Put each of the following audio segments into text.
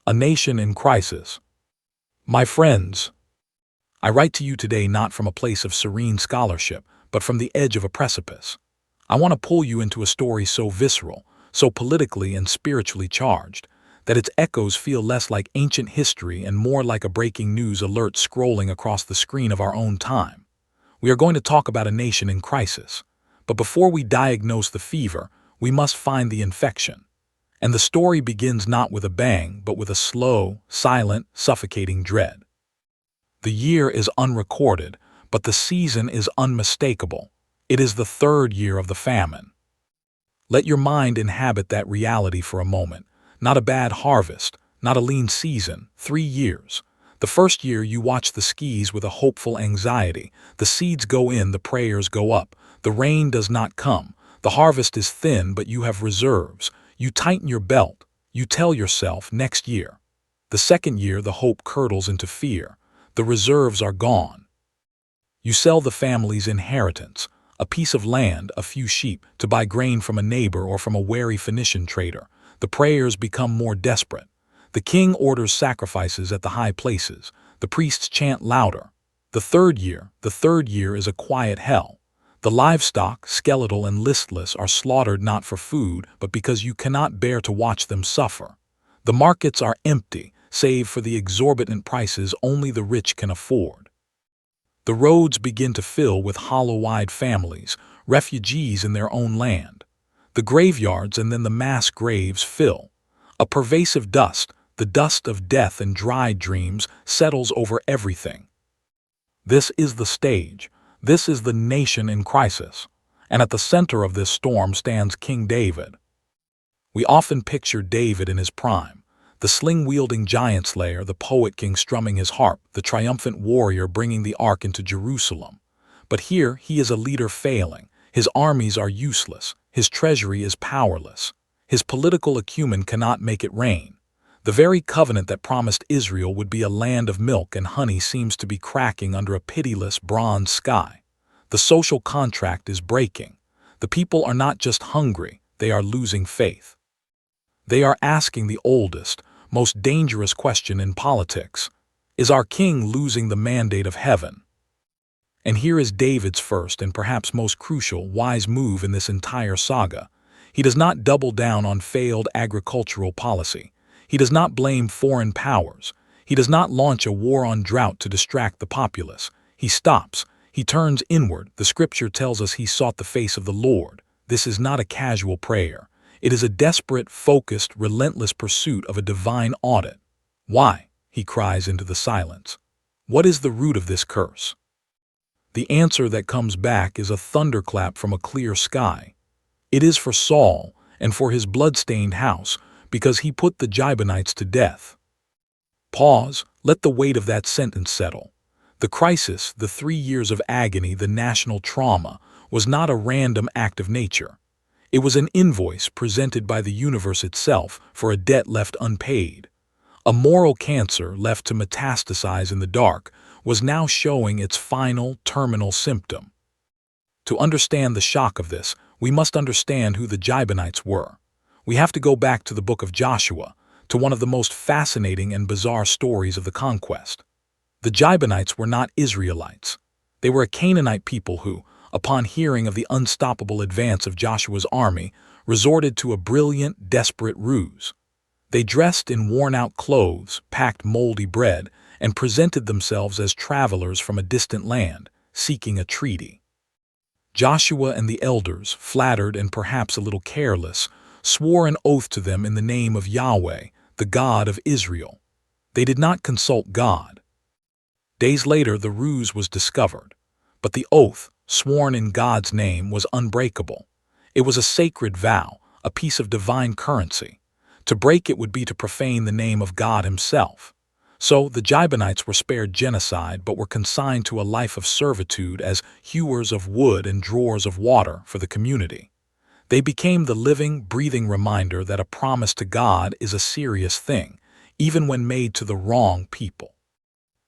A nation in crisis. My friends, I write to you today not from a place of serene scholarship, but from the edge of a precipice. I want to pull you into a story so visceral, so politically and spiritually charged, that its echoes feel less like ancient history and more like a breaking news alert scrolling across the screen of our own time. We are going to talk about a nation in crisis. But before we diagnose the fever, we must find the infection. And the story begins not with a bang, but with a slow, silent, suffocating dread. The year is unrecorded, but the season is unmistakable. It is the third year of the famine. Let your mind inhabit that reality for a moment. Not a bad harvest, not a lean season, 3 years. The first year you watch the skis with a hopeful anxiety. The seeds go in, the prayers go up. The rain does not come. The harvest is thin, but you have reserves. You tighten your belt. You tell yourself, next year. The second year, the hope curdles into fear. The reserves are gone. You sell the family's inheritance, a piece of land, a few sheep, to buy grain from a neighbor or from a wary Phoenician trader. The prayers become more desperate. The king orders sacrifices at the high places. The priests chant louder. The third year is a quiet hell. The livestock, skeletal and listless, are slaughtered not for food, but because you cannot bear to watch them suffer. The markets are empty, save for the exorbitant prices only the rich can afford. The roads begin to fill with hollow-eyed families, refugees in their own land. The graveyards and then the mass graves fill. A pervasive dust, the dust of death and dried dreams, settles over everything. This is the stage. This is the nation in crisis. And at the center of this storm stands King David. We often picture David in his prime, the sling-wielding giant slayer, the poet king strumming his harp, the triumphant warrior bringing the ark into Jerusalem. But here he is a leader failing. His armies are useless. His treasury is powerless. His political acumen cannot make it rain. The very covenant that promised Israel would be a land of milk and honey seems to be cracking under a pitiless bronze sky. The social contract is breaking. The people are not just hungry, they are losing faith. They are asking the oldest, most dangerous question in politics. Is our king losing the mandate of heaven? And here is David's first and perhaps most crucial, wise move in this entire saga. He does not double down on failed agricultural policy. He does not blame foreign powers. He does not launch a war on drought to distract the populace. He stops. He turns inward. The scripture tells us he sought the face of the Lord. This is not a casual prayer. It is a desperate, focused, relentless pursuit of a divine audit. Why? He cries into the silence. What is the root of this curse? The answer that comes back is a thunderclap from a clear sky. It is for Saul and for his blood-stained house, because he put the Gibeonites to death. Pause, let the weight of that sentence settle. The crisis, the 3 years of agony, the national trauma, was not a random act of nature. It was an invoice presented by the universe itself for a debt left unpaid. A moral cancer left to metastasize in the dark was now showing its final, terminal symptom. To understand the shock of this, we must understand who the Gibeonites were. We have to go back to the book of Joshua, to one of the most fascinating and bizarre stories of the conquest. The Gibeonites were not Israelites. They were a Canaanite people who, upon hearing of the unstoppable advance of Joshua's army, resorted to a brilliant, desperate ruse. They dressed in worn-out clothes, packed moldy bread, and presented themselves as travelers from a distant land, seeking a treaty. Joshua and the elders, flattered and perhaps a little careless, swore an oath to them in the name of Yahweh, the God of Israel. They did not consult God. Days later, the ruse was discovered, but the oath, sworn in God's name, was unbreakable. It was a sacred vow, a piece of divine currency. To break it would be to profane the name of God himself. So the Gibeonites were spared genocide but were consigned to a life of servitude as hewers of wood and drawers of water for the community. They became the living, breathing reminder that a promise to God is a serious thing, even when made to the wrong people.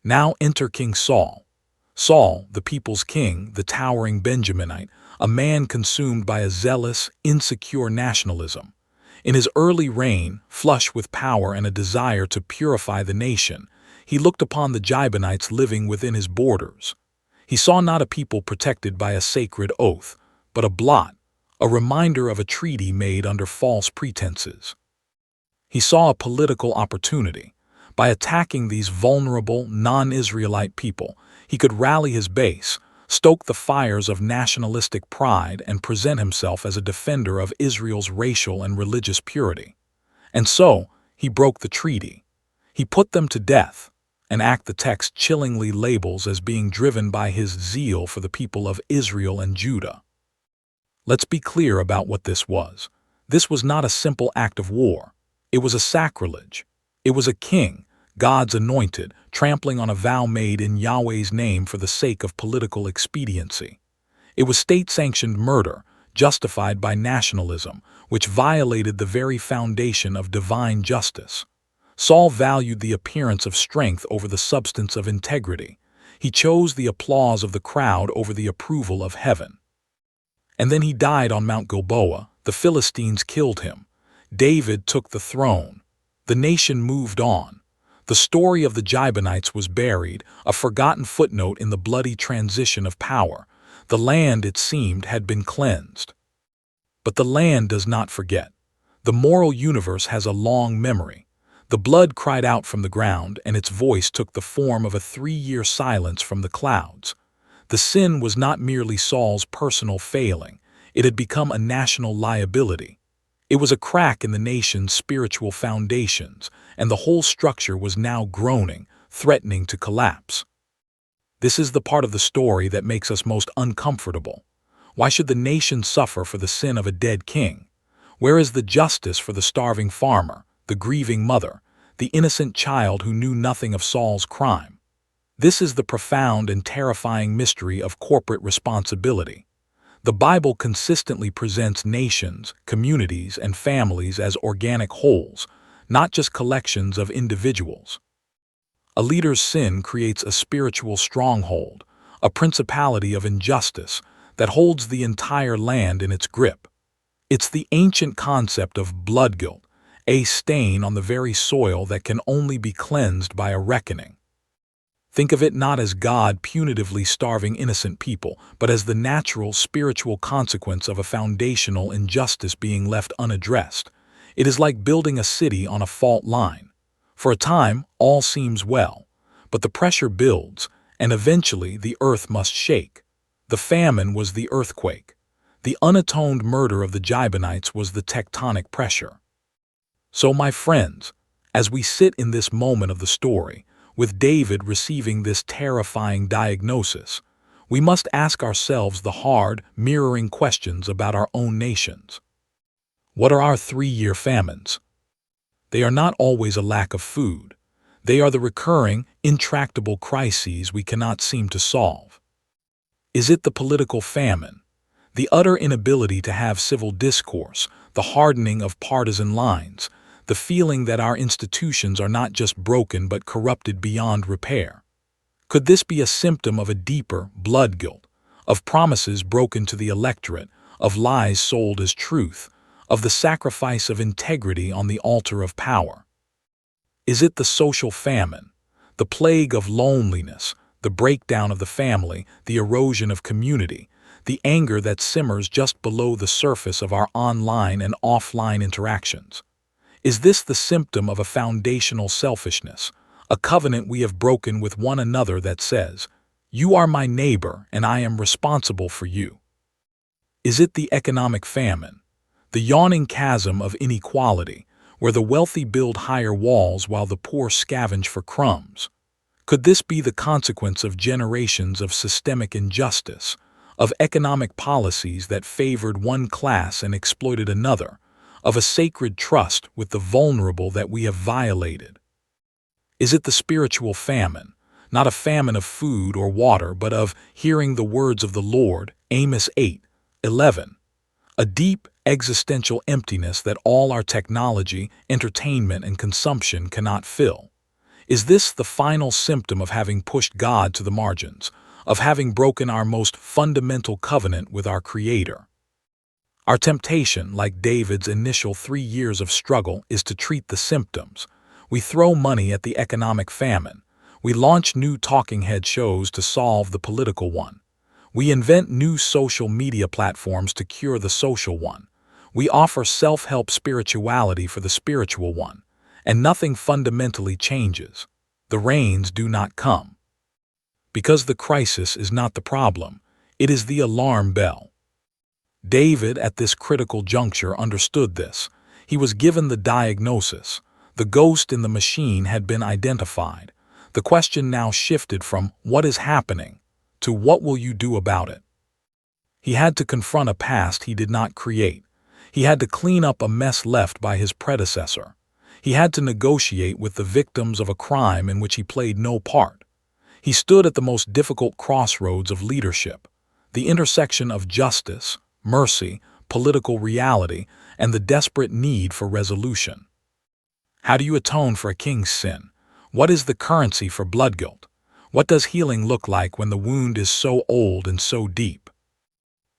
Now enter King Saul. Saul, the people's king, the towering Benjaminite, a man consumed by a zealous, insecure nationalism. In his early reign, flush with power and a desire to purify the nation, he looked upon the Gibeonites living within his borders. He saw not a people protected by a sacred oath, but a blot, a reminder of a treaty made under false pretenses. He saw a political opportunity. By attacking these vulnerable, non-Israelite people, he could rally his base, stoke the fires of nationalistic pride, and present himself as a defender of Israel's racial and religious purity. And so, he broke the treaty. He put them to death, an act the text chillingly labels as being driven by his zeal for the people of Israel and Judah. Let's be clear about what this was. This was not a simple act of war. It was a sacrilege. It was a king, God's anointed, trampling on a vow made in Yahweh's name for the sake of political expediency. It was state-sanctioned murder, justified by nationalism, which violated the very foundation of divine justice. Saul valued the appearance of strength over the substance of integrity. He chose the applause of the crowd over the approval of heaven. And then he died on Mount Gilboa. The Philistines killed him. David took the throne. The nation moved on. The story of the Gibeonites was buried, a forgotten footnote in the bloody transition of power. The land, it seemed, had been cleansed. But the land does not forget. The moral universe has a long memory. The blood cried out from the ground, and its voice took the form of a 3-year silence from the clouds. The sin was not merely Saul's personal failing. It had become a national liability. It was a crack in the nation's spiritual foundations, and the whole structure was now groaning, threatening to collapse. This is the part of the story that makes us most uncomfortable. Why should the nation suffer for the sin of a dead king? Where is the justice for the starving farmer, the grieving mother, the innocent child who knew nothing of Saul's crime? This is the profound and terrifying mystery of corporate responsibility. The Bible consistently presents nations, communities, and families as organic wholes, not just collections of individuals. A leader's sin creates a spiritual stronghold, a principality of injustice that holds the entire land in its grip. It's the ancient concept of blood guilt, a stain on the very soil that can only be cleansed by a reckoning. Think of it not as God punitively starving innocent people, but as the natural spiritual consequence of a foundational injustice being left unaddressed. It is like building a city on a fault line. For a time, all seems well, but the pressure builds, and eventually the earth must shake. The famine was the earthquake. The unatoned murder of the Gibeonites was the tectonic pressure. So, my friends, as we sit in this moment of the story, with David receiving this terrifying diagnosis, we must ask ourselves the hard, mirroring questions about our own nations. What are our 3-year famines? They are not always a lack of food. They are the recurring, intractable crises we cannot seem to solve. Is it the political famine? The utter inability to have civil discourse, the hardening of partisan lines, the feeling that our institutions are not just broken but corrupted beyond repair? Could this be a symptom of a deeper blood guilt, of promises broken to the electorate, of lies sold as truth, of the sacrifice of integrity on the altar of power? Is it the social famine, the plague of loneliness, the breakdown of the family, the erosion of community, the anger that simmers just below the surface of our online and offline interactions? Is this the symptom of a foundational selfishness, a covenant we have broken with one another that says, "You are my neighbor and I am responsible for you"? Is it the economic famine, the yawning chasm of inequality, where the wealthy build higher walls while the poor scavenge for crumbs? Could this be the consequence of generations of systemic injustice, of economic policies that favored one class and exploited another, of a sacred trust with the vulnerable that we have violated? Is it the spiritual famine, not a famine of food or water, but of hearing the words of the Lord, Amos 8:11, a deep existential emptiness that all our technology, entertainment, and consumption cannot fill? Is this the final symptom of having pushed God to the margins, of having broken our most fundamental covenant with our Creator? Our temptation, like David's initial 3 years of struggle, is to treat the symptoms. We throw money at the economic famine. We launch new talking head shows to solve the political one. We invent new social media platforms to cure the social one. We offer self-help spirituality for the spiritual one. And nothing fundamentally changes. The rains do not come. Because the crisis is not the problem, it is the alarm bell. David, at this critical juncture, understood this. He was given the diagnosis. The ghost in the machine had been identified. The question now shifted from "what is happening" to "what will you do about it?" He had to confront a past he did not create. He had to clean up a mess left by his predecessor. He had to negotiate with the victims of a crime in which he played no part. He stood at the most difficult crossroads of leadership, the intersection of justice, mercy, political reality, and the desperate need for resolution. How do you atone for a king's sin? What is the currency for blood guilt? What does healing look like when the wound is so old and so deep?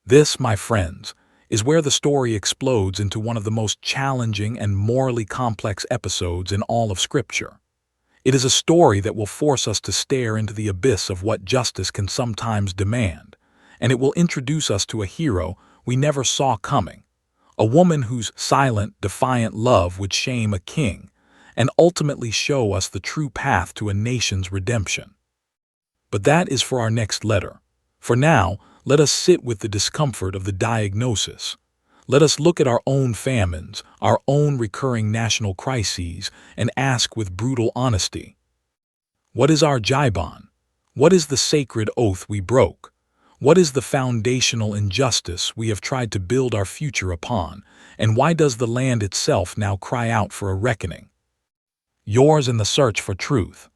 This, my friends, is where the story explodes into one of the most challenging and morally complex episodes in all of Scripture. It is a story that will force us to stare into the abyss of what justice can sometimes demand, and it will introduce us to a hero we never saw coming, a woman whose silent, defiant love would shame a king, and ultimately show us the true path to a nation's redemption. But that is for our next letter. For now, let us sit with the discomfort of the diagnosis. Let us look at our own famines, our own recurring national crises, and ask with brutal honesty, what is our Jibon? What is the sacred oath we broke? What is the foundational injustice we have tried to build our future upon, and why does the land itself now cry out for a reckoning? Yours in the search for truth.